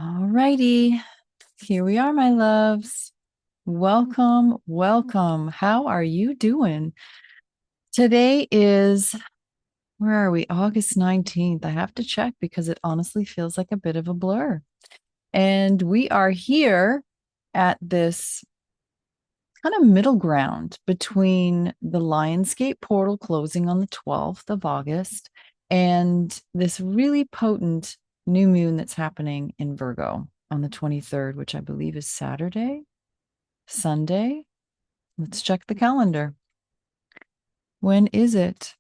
All righty. Here we are, my loves. Welcome, welcome. How are you doing? Today is, where are we? August 19th. I have to check because it honestly feels like a bit of a blur. And we are here at this kind of middle ground between the Lionsgate portal closing on the 12th of August and this really potent new moon that's happening in Virgo on the 23rd, which I believe is Saturday, Sunday. Let's check the calendar. When is it?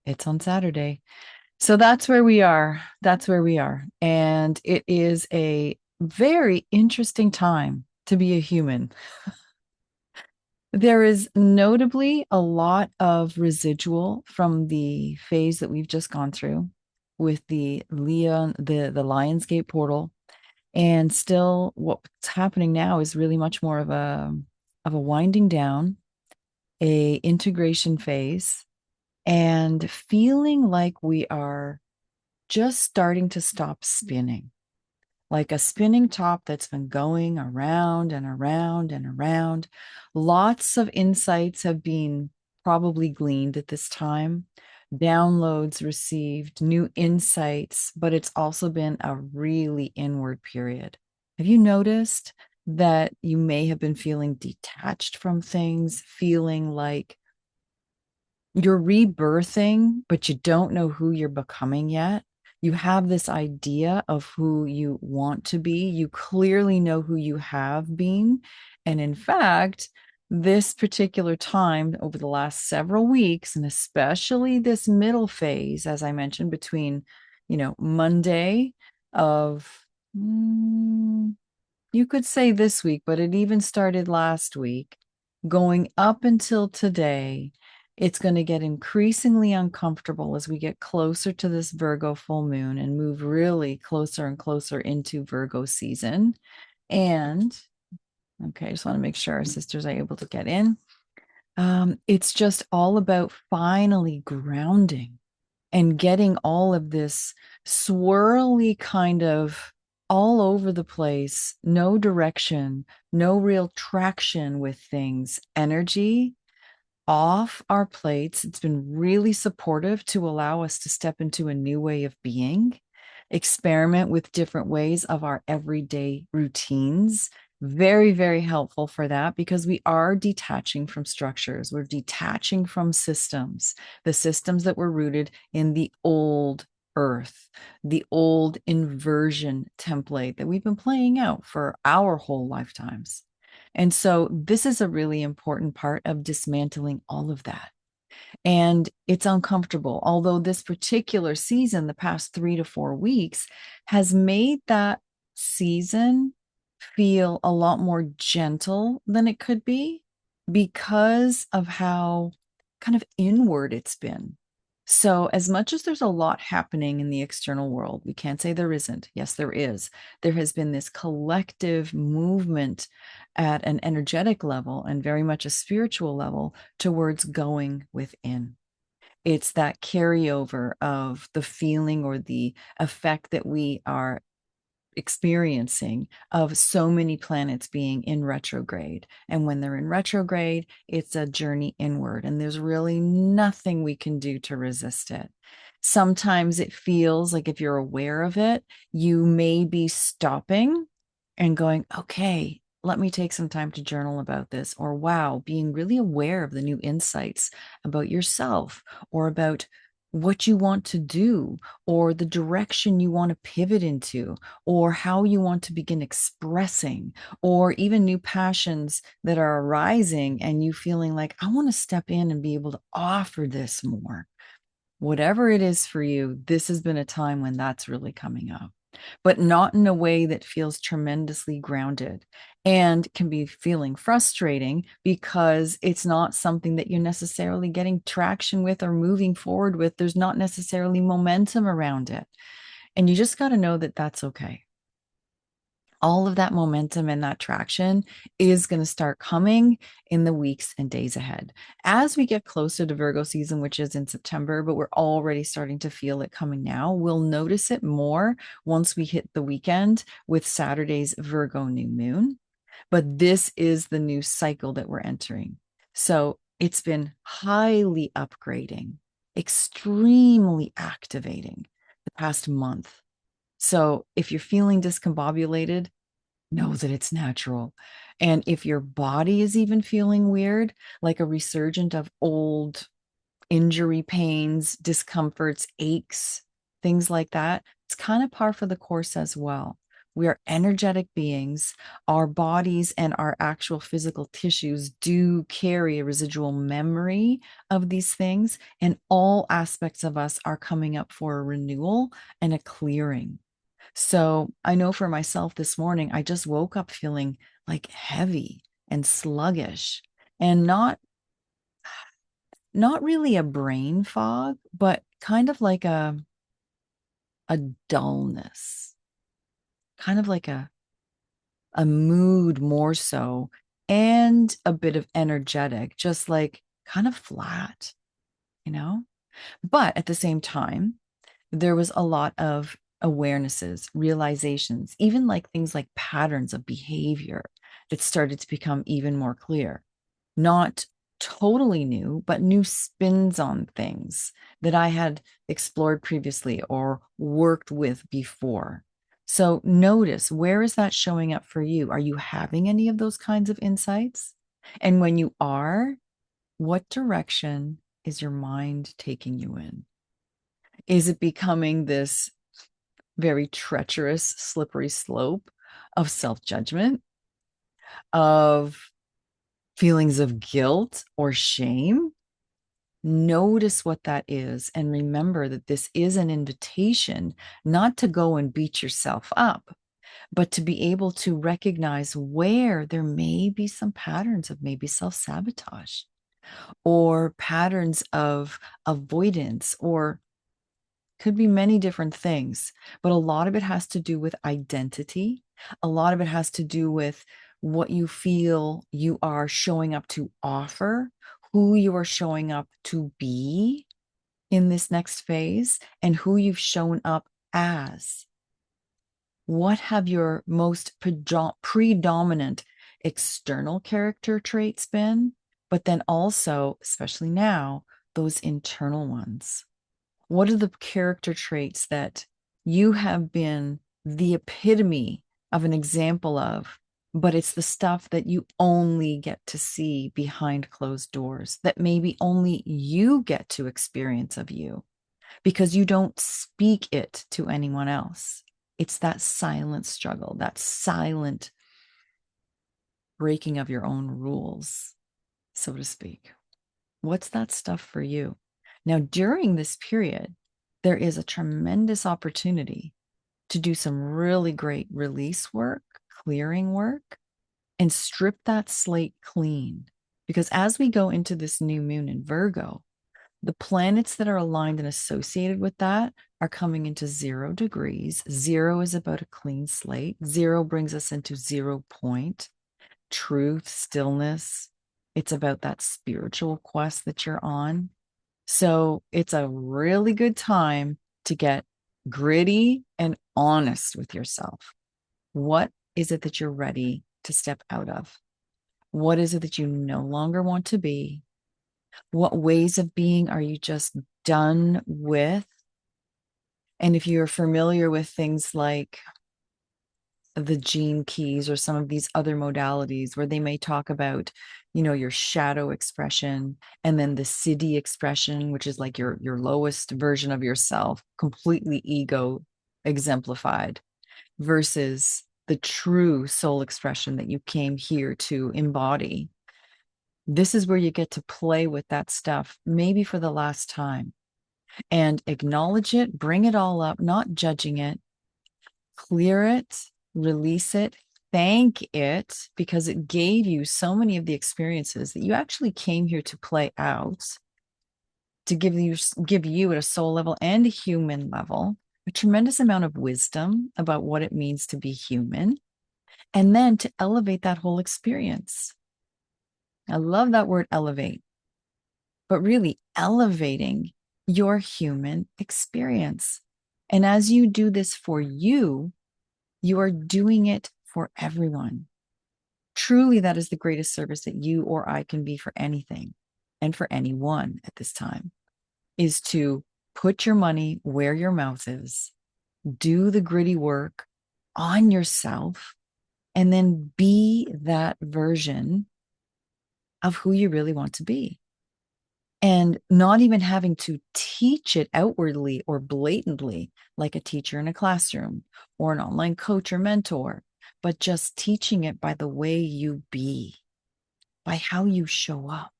It's on Saturday. So that's where we are. That's where we are. And it is a very interesting time to be a human. There is notably a lot of residual from the phase that we've just gone through with the the Lionsgate portal. And still what's happening now is really much more of a winding down, a integration phase, and feeling like we are just starting to stop spinning, like a spinning top that's been going around and around and around. Lots of insights have been probably gleaned at this time, downloads received, new insights, but it's also been a really inward period. Have you noticed that you may have been feeling detached from things, feeling like you're rebirthing, but you don't know who you're becoming yet? You have this idea of who you want to be. You clearly know who you have been. And in fact, this particular time over the last several weeks, and especially this middle phase, as I mentioned, between, Monday of, you could say this week, but it even started last week, going up until today. It's going to get increasingly uncomfortable as we get closer to this Virgo full moon and move really closer and closer into Virgo season. And okay, I just want to make sure our sisters are able to get in. It's just all about finally grounding and getting all of this swirly kind of all over the place, no direction, no real traction with things, energy off our plates. It's been really supportive to allow us to step into a new way of being, experiment with different ways of our everyday routines. Very, very helpful for that because we are detaching from structures. We're detaching from systems, the systems that were rooted in the old earth, the old inversion template that we've been playing out for our whole lifetimes. And so this is a really important part of dismantling all of that. And it's uncomfortable. Although this particular season, the past 3 to 4 weeks, has made that season feel a lot more gentle than it could be because of how kind of inward it's been. So, as much as there's a lot happening in the external world, we can't say there isn't. Yes, there is. There has been this collective movement at an energetic level and very much a spiritual level towards going within. It's that carryover of the feeling or the effect that we are experiencing of so many planets being in retrograde. And when they're in retrograde, it's a journey inward, and there's really nothing we can do to resist it. Sometimes it feels like if you're aware of it, you may be stopping and going, okay, let me take some time to journal about this. Or, wow, being really aware of the new insights about yourself or about what you want to do or the direction you want to pivot into or how you want to begin expressing or even new passions that are arising and you feeling like, I want to step in and be able to offer this more. Whatever it is for you, this has been a time when that's really coming up, but not in a way that feels tremendously grounded and can be feeling frustrating because it's not something that you're necessarily getting traction with or moving forward with. There's not necessarily momentum around it. And you just got to know that that's okay. All of that momentum and that traction is going to start coming in the weeks and days ahead. As we get closer to Virgo season, which is in September, but we're already starting to feel it coming now, we'll notice it more once we hit the weekend with Saturday's Virgo New Moon. But this is the new cycle that we're entering. So it's been highly upgrading, extremely activating the past month. So if you're feeling discombobulated, know that it's natural. And if your body is even feeling weird, like a resurgent of old injury pains, discomforts, aches, things like that, it's kind of par for the course as well. We are energetic beings. Our bodies and our actual physical tissues do carry a residual memory of these things, and all aspects of us are coming up for a renewal and a clearing. So I know for myself this morning, I just woke up feeling like heavy and sluggish and not really a brain fog, but kind of like a dullness, kind of like a mood more so, and a bit of energetic, just like kind of flat, you know? But at the same time, there was a lot of awarenesses, realizations, even like things like patterns of behavior that started to become even more clear. Not totally new, but new spins on things that I had explored previously or worked with before. So notice, where is that showing up for you? Are you having any of those kinds of insights? And when you are, what direction is your mind taking you in? Is it becoming this very treacherous, slippery slope of self judgment, of feelings of guilt or shame? Notice what that is. And remember that this is an invitation not to go and beat yourself up, but to be able to recognize where there may be some patterns of maybe self sabotage or patterns of avoidance, or could be many different things, but a lot of it has to do with identity. A lot of it has to do with what you feel you are showing up to offer, who you are showing up to be in this next phase, and who you've shown up as. What have your most predominant external character traits been? But then also, especially now, those internal ones. What are the character traits that you have been the epitome of an example of, but it's the stuff that you only get to see behind closed doors, that maybe only you get to experience of you because you don't speak it to anyone else? It's that silent struggle, that silent breaking of your own rules, so to speak. What's that stuff for you? Now, during this period, there is a tremendous opportunity to do some really great release work, clearing work, and strip that slate clean. Because as we go into this new moon in Virgo, the planets that are aligned and associated with that are coming into 0 degrees. 0 is about a clean slate. 0 brings us into 0 point, truth, stillness. It's about that spiritual quest that you're on. So it's a really good time to get gritty and honest with yourself. What is it that you're ready to step out of? What is it that you no longer want to be? What ways of being are you just done with? And if you're familiar with things like the gene keys or some of these other modalities where they may talk about, your shadow expression, and then the siddhi expression, which is like your lowest version of yourself, completely ego exemplified, versus the true soul expression that you came here to embody. This is where you get to play with that stuff, maybe for the last time, and acknowledge it, bring it all up, not judging it, clear it, release it, thank it, because it gave you so many of the experiences that you actually came here to play out, to give you at a soul level and a human level a tremendous amount of wisdom about what it means to be human. and then to elevate that whole experience. I love that word elevate, but really elevating your human experience. And as you do this for you, you are doing it for everyone. Truly, that is the greatest service that you or I can be for anything and for anyone at this time, is to put your money where your mouth is, do the gritty work on yourself, and then be that version of who you really want to be. And not even having to teach it outwardly or blatantly, like a teacher in a classroom or an online coach or mentor, but just teaching it by the way you be, by how you show up.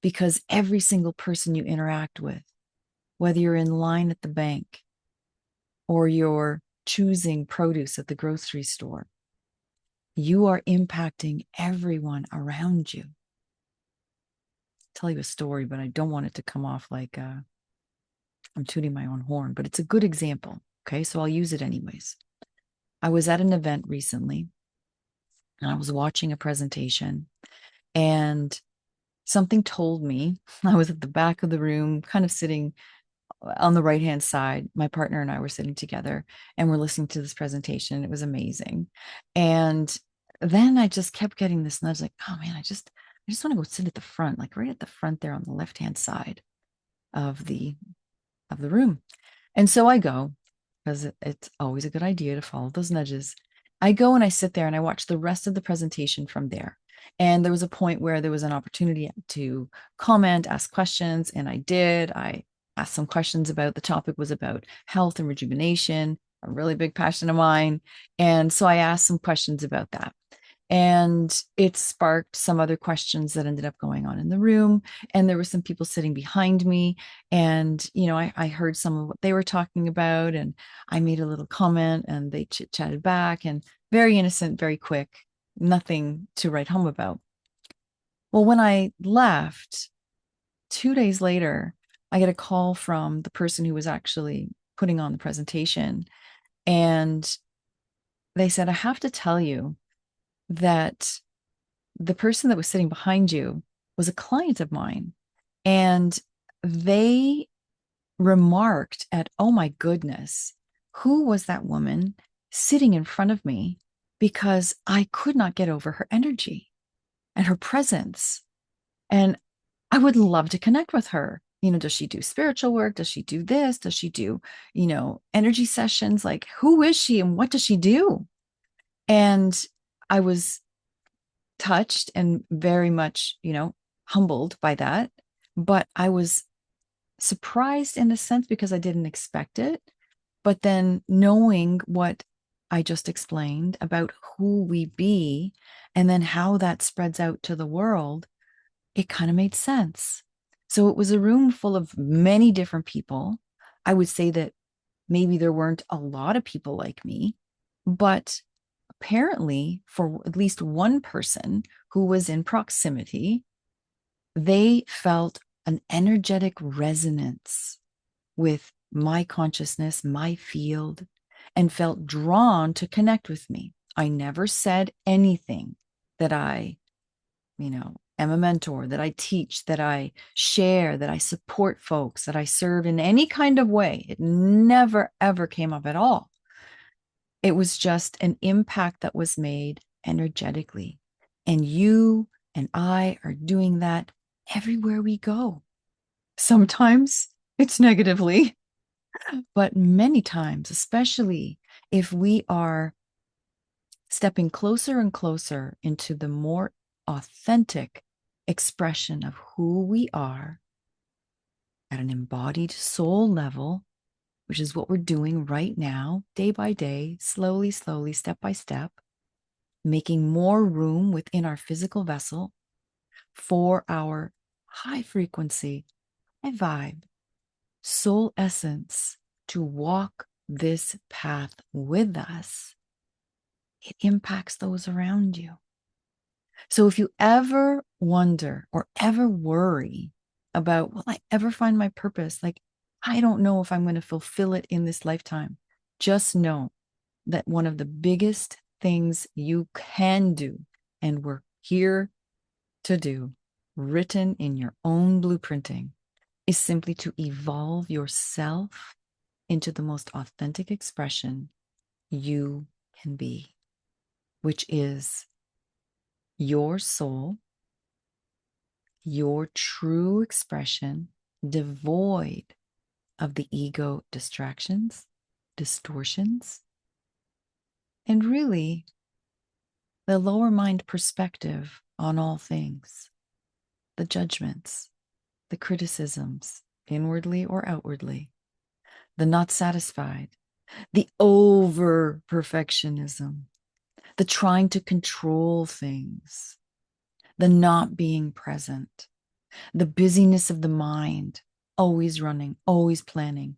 Because every single person you interact with, whether you're in line at the bank or you're choosing produce at the grocery store, you are impacting everyone around you. I'll tell you a story, but I don't want it to come off like I'm tooting my own horn, but it's a good example. Okay, so I'll use it anyways. I was at an event recently and I was watching a presentation, and something told me. I was at the back of the room, kind of sitting on the right hand side. My partner and I were sitting together and we're listening to this presentation. It was amazing. And then I just kept getting this nudge, like, oh man, I just want to go sit at the front, like right at the front there on the left hand side of the room. And so I go, because it's always a good idea to follow those nudges. I go and I sit there and I watch the rest of the presentation from there. And there was a point where there was an opportunity to comment, ask questions, and I did. I asked some questions about, the topic was about health and rejuvenation, a really big passion of mine. And so I asked some questions about that. And it sparked some other questions that ended up going on in the room. And there were some people sitting behind me. And, I heard some of what they were talking about. And I made a little comment and they chit chatted back, and very innocent, very quick, nothing to write home about. Well, when I left 2 days later, I get a call from the person who was actually putting on the presentation. And they said, I have to tell you that the person that was sitting behind you was a client of mine. And they remarked at, oh my goodness, who was that woman sitting in front of me? Because I could not get over her energy and her presence. And I would love to connect with her. Does she do spiritual work? Does she do this? Does she do, energy sessions? Like, who is she and what does she do? And I was touched and very much, humbled by that. But I was surprised in a sense because I didn't expect it. But then knowing what I just explained about who we be and then how that spreads out to the world, it kind of made sense. So it was a room full of many different people. I would say that maybe there weren't a lot of people like me, but apparently for at least one person who was in proximity, they felt an energetic resonance with my consciousness, my field, and felt drawn to connect with me. I never said anything that I, am a mentor, that I teach, that I share, that I support folks, that I serve in any kind of way. It never, ever came up at all. It was just an impact that was made energetically. And you and I are doing that everywhere we go. Sometimes it's negatively, but many times, especially if we are stepping closer and closer into the more authentic expression of who we are at an embodied soul level, which is what we're doing right now, day by day, slowly, slowly, step by step, making more room within our physical vessel for our high frequency, high vibe, soul essence to walk this path with us. It impacts those around you. So if you ever wonder or ever worry about, will I ever find my purpose? Like, I don't know if I'm going to fulfill it in this lifetime. Just know that one of the biggest things you can do and we're here to do, written in your own blueprinting, is simply to evolve yourself into the most authentic expression you can be, which is your soul, your true expression, devoid of the ego distractions, distortions, and really the lower mind perspective on all things, the judgments, the criticisms, inwardly or outwardly, the not satisfied, the over perfectionism, the trying to control things, the not being present, the busyness of the mind, always running, always planning,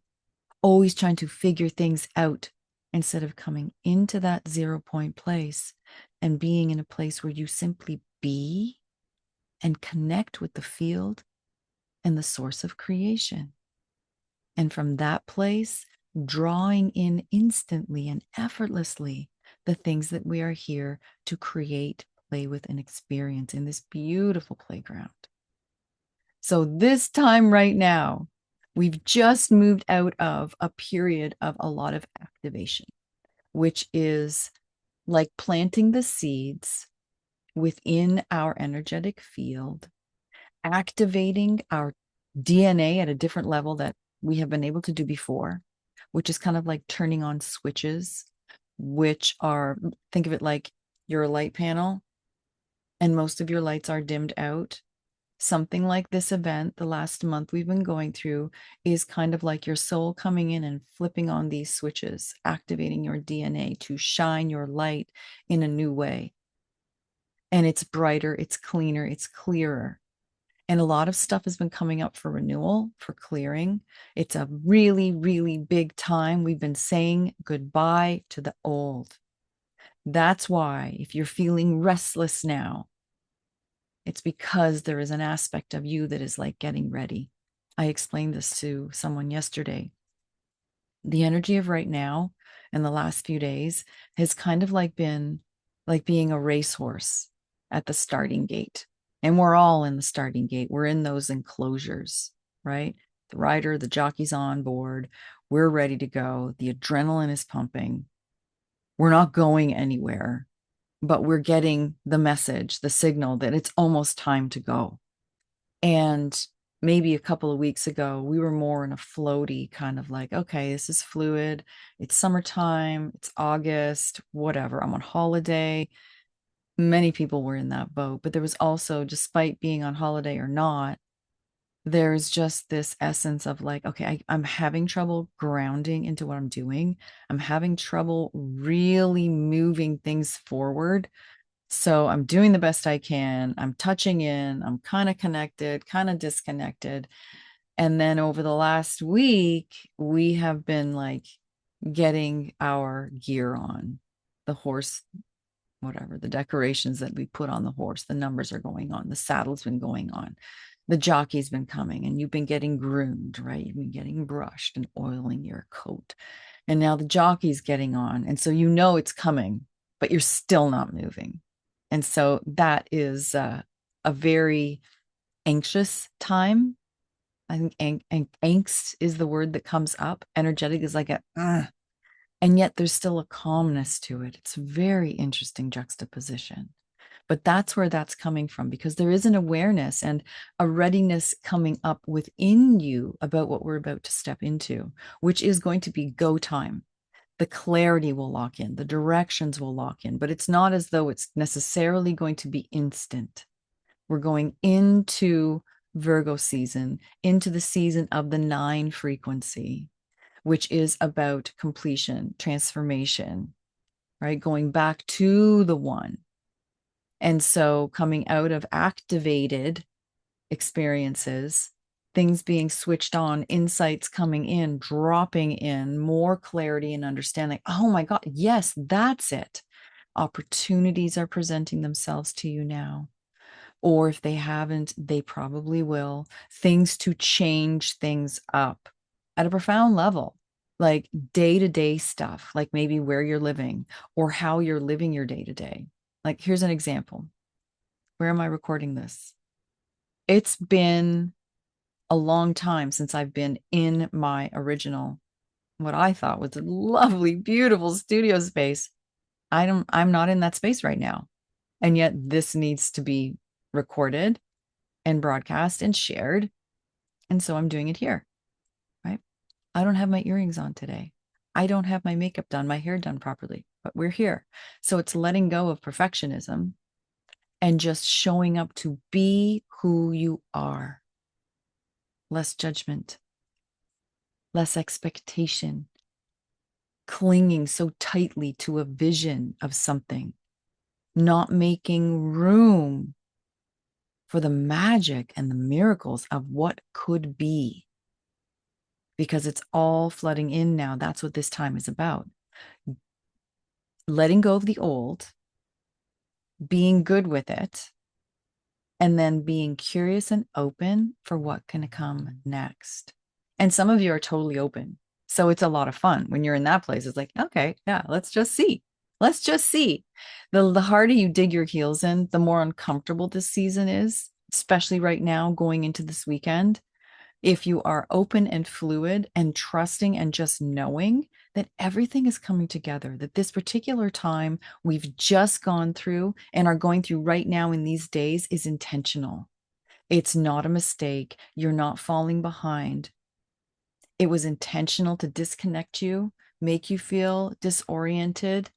always trying to figure things out instead of coming into that 0 point place and being in a place where you simply be and connect with the field and the source of creation. And from that place, drawing in instantly and effortlessly the things that we are here to create, play with, and experience in this beautiful playground. So this time right now, we've just moved out of a period of a lot of activation, which is like planting the seeds within our energetic field, activating our DNA at a different level that we have been able to do before, which is kind of like turning on switches, which are, think of it like you're a light panel and most of your lights are dimmed out. Something like this event, the last month we've been going through, is kind of like your soul coming in and flipping on these switches, activating your DNA to shine your light in a new way. And it's brighter, it's cleaner, it's clearer. And a lot of stuff has been coming up for renewal, for clearing. It's a really, really big time. We've been saying goodbye to the old. That's why, if you're feeling restless now, it's because there is an aspect of you that is like getting ready. I explained this to someone yesterday. The energy of right now and the last few days has kind of like been like being a racehorse at the starting gate. And we're all in the starting gate. We're in those enclosures, right? The rider, the jockey's on board. We're ready to go. The adrenaline is pumping. We're not going anywhere, but we're getting the message, the signal that it's almost time to go. And maybe a couple of weeks ago, we were more in a floaty kind of like, okay, this is fluid. It's summertime. It's August, whatever. I'm on holiday. Many people were in that boat, but there was also, despite being on holiday or not, there's just this essence of like, okay, I'm having trouble grounding into what I'm doing. I'm having trouble really moving things forward. So I'm doing the best I can. I'm touching in. I'm kind of connected, kind of disconnected. And then over the last week, we have been like getting our gear on. The horse, whatever, the decorations that we put on the horse, the numbers are going on. The saddle's been going on. The jockey's been coming and you've been getting groomed, right? You've been getting brushed and oiling your coat. And now the jockey's getting on. And so you know it's coming, but you're still not moving. And so that is a very anxious time. I think angst is the word that comes up. Energetic is like a, and yet there's still a calmness to it. It's a very interesting juxtaposition. But that's where that's coming from, because there is an awareness and a readiness coming up within you about what we're about to step into, which is going to be go time. The clarity will lock in, the directions will lock in, but it's not as though it's necessarily going to be instant. We're going into Virgo season, into the season of the 9 frequency, which is about completion, transformation, right? Going back to the one. And so coming out of activated experiences, things being switched on, insights coming in, dropping in, more clarity and understanding. Oh my God, yes, that's it. Opportunities are presenting themselves to you now. Or if they haven't, they probably will. Things to change things up at a profound level. like day-to-day stuff, like maybe where you're living or how you're living your day-to-day. Like, here's an example. Where am I recording this? It's been a long time since I've been in my original, what I thought was a lovely, beautiful studio space. I'm not in that space right now. And yet this needs to be recorded and broadcast and shared. And so I'm doing it here, right? I don't have my earrings on today. I don't have my makeup done, my hair done properly, but we're here. So it's letting go of perfectionism and just showing up to be who you are. Less judgment, less expectation, clinging so tightly to a vision of something, not making room for the magic and the miracles of what could be, because it's all flooding in now. That's what this time is about. Letting go of the old, being good with it, and then being curious and open for what can come next. And some of you are totally open. So it's a lot of fun when you're in that place. It's like, okay, yeah, let's just see. Let's just see. The harder you dig your heels in, the more uncomfortable this season is, especially right now going into this weekend. If you are open and fluid and trusting and just knowing that everything is coming together, that this particular time we've just gone through and are going through right now in these days is intentional. It's not a mistake. You're not falling behind. It was intentional to disconnect you, make you feel disoriented,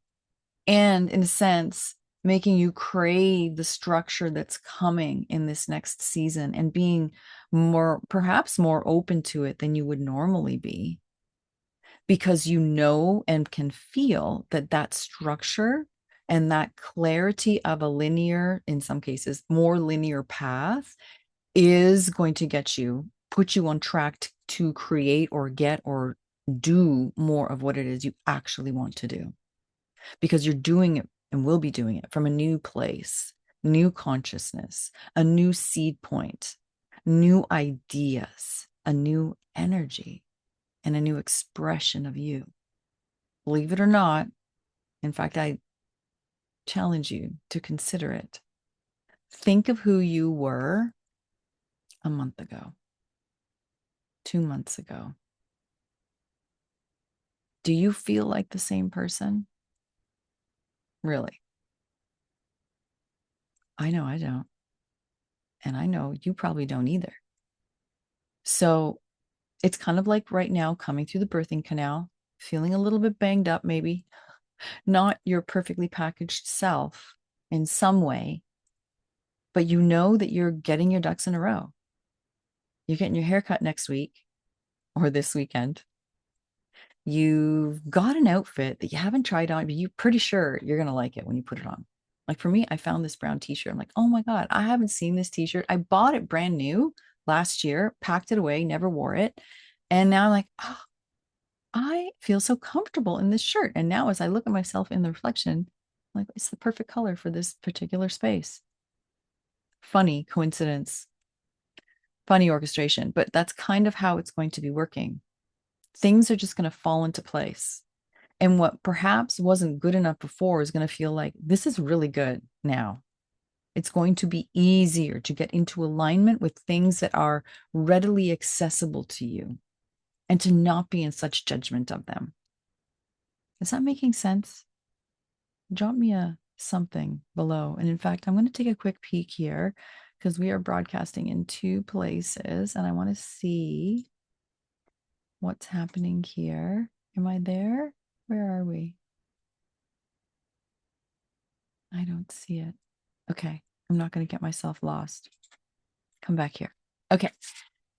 and in a sense, making you crave the structure that's coming in this next season and being more, perhaps more open to it than you would normally be, because you know and can feel that that structure and that clarity of a linear, in some cases, more linear path is going to put you on track to create or get or do more of what it is you actually want to do, because you're doing it and will be doing it from a new place, new consciousness, a new seed point, new ideas, a new energy, and a new expression of you. Believe it or not, in fact, I challenge you to consider it. Think of who you were a month ago, 2 months ago. Do you feel like the same person? Really? I know I don't. And I know you probably don't either. So it's kind of like right now coming through the birthing canal, feeling a little bit banged up, maybe not your perfectly packaged self in some way, but you know that you're getting your ducks in a row. You're getting your hair cut next week or this weekend. You've got an outfit that you haven't tried on, but you're pretty sure you're going to like it when you put it on. Like for me, I found this brown t-shirt. I'm like, oh my God, I haven't seen this t-shirt. I bought it brand new last year, packed it away, never wore it. And now I'm like, oh, I feel so comfortable in this shirt. And now as I look at myself in the reflection, I'm like, it's the perfect color for this particular space. Funny coincidence, funny orchestration, but that's kind of how it's going to be working. Things are just going to fall into place. And what perhaps wasn't good enough before is going to feel like this is really good now. It's going to be easier to get into alignment with things that are readily accessible to you and to not be in such judgment of them. Is that making sense? Drop me a something below. And in fact, I'm going to take a quick peek here because we are broadcasting in two places and I want to see what's happening here. Am I there? Where are we? I don't see it. Okay. I'm not going to get myself lost. Come back here. Okay.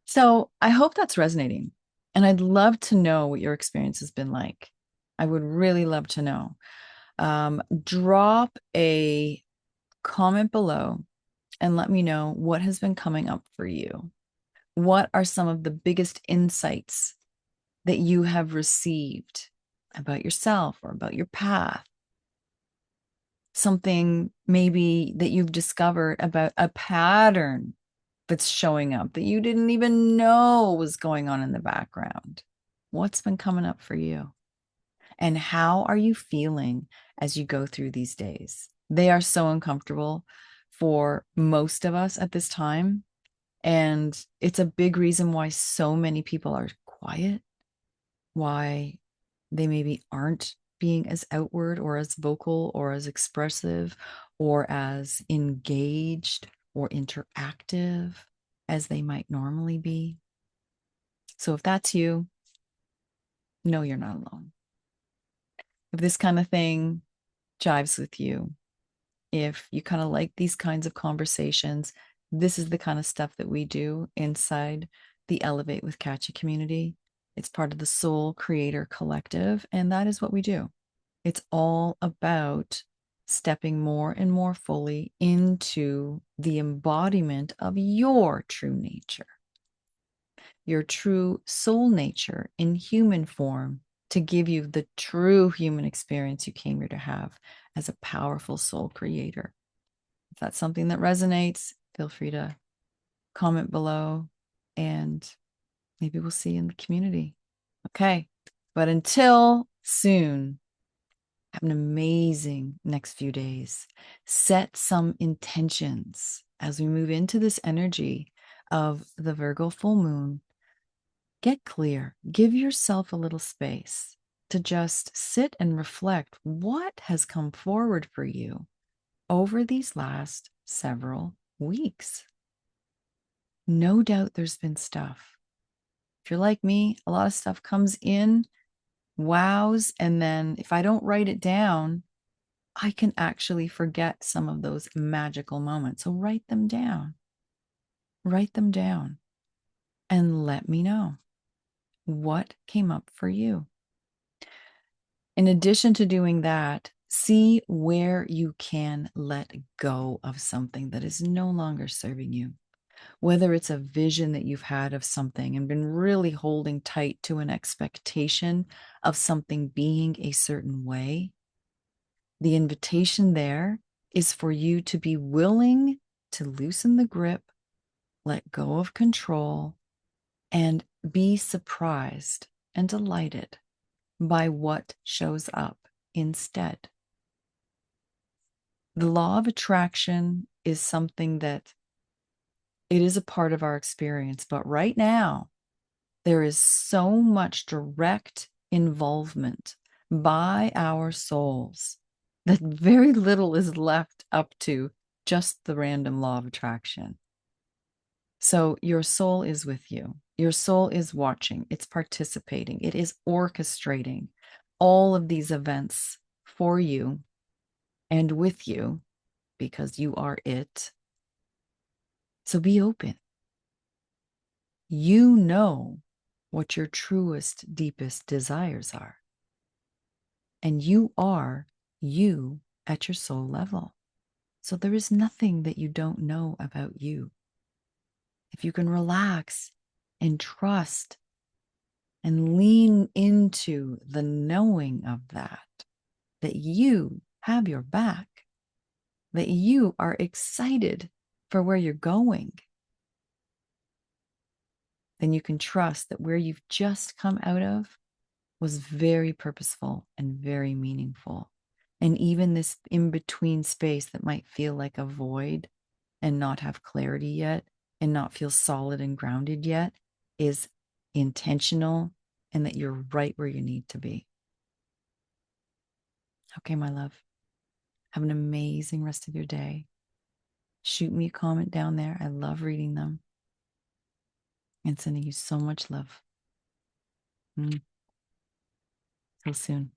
So I hope that's resonating. And I'd love to know what your experience has been like. I would really love to know. Drop a comment below and let me know what has been coming up for you. What are some of the biggest insights that you have received about yourself or about your path? Something maybe that you've discovered about a pattern that's showing up that you didn't even know was going on in the background. What's been coming up for you? And how are you feeling as you go through these days? They are so uncomfortable for most of us at this time. And it's a big reason why so many people are quiet, why they maybe aren't being as outward or as vocal or as expressive or as engaged or interactive as they might normally be. So if that's you, no, you're not alone. If this kind of thing jives with you, if you kind of like these kinds of conversations, this is the kind of stuff that we do inside the Elevate with Katya community. It's part of the Soul Creator Collective, and that is what we do. It's all about stepping more and more fully into the embodiment of your true nature, your true soul nature in human form, to give you the true human experience you came here to have as a powerful soul creator. If that's something that resonates, feel free to comment below and maybe we'll see you in the community. Okay. But until soon, have an amazing next few days. Set some intentions as we move into this energy of the Virgo full moon. Get clear, give yourself a little space to just sit and reflect what has come forward for you over these last several weeks. No doubt there's been stuff. If you're like me, a lot of stuff comes in, wows, and then if I don't write it down, I can actually forget some of those magical moments. So write them down. Write them down and let me know what came up for you. In addition to doing that, see where you can let go of something that is no longer serving you. Whether it's a vision that you've had of something and been really holding tight to an expectation of something being a certain way, the invitation there is for you to be willing to loosen the grip, let go of control, and be surprised and delighted by what shows up instead. The law of attraction is something that it is a part of our experience, but right now, there is so much direct involvement by our souls that very little is left up to just the random law of attraction. So your soul is with you. Your soul is watching. It's participating. It is orchestrating all of these events for you and with you because you are it. So be open. You know what your truest, deepest desires are. And you are you at your soul level. So there is nothing that you don't know about you. If you can relax and trust and lean into the knowing of that you have your back, that you are excited for where you're going, then you can trust that where you've just come out of was very purposeful and very meaningful. And even this in between space that might feel like a void and not have clarity yet and not feel solid and grounded yet is intentional and that you're right where you need to be. Okay, my love. Have an amazing rest of your day. Shoot me a comment down there. I love reading them and sending you so much love. Till soon.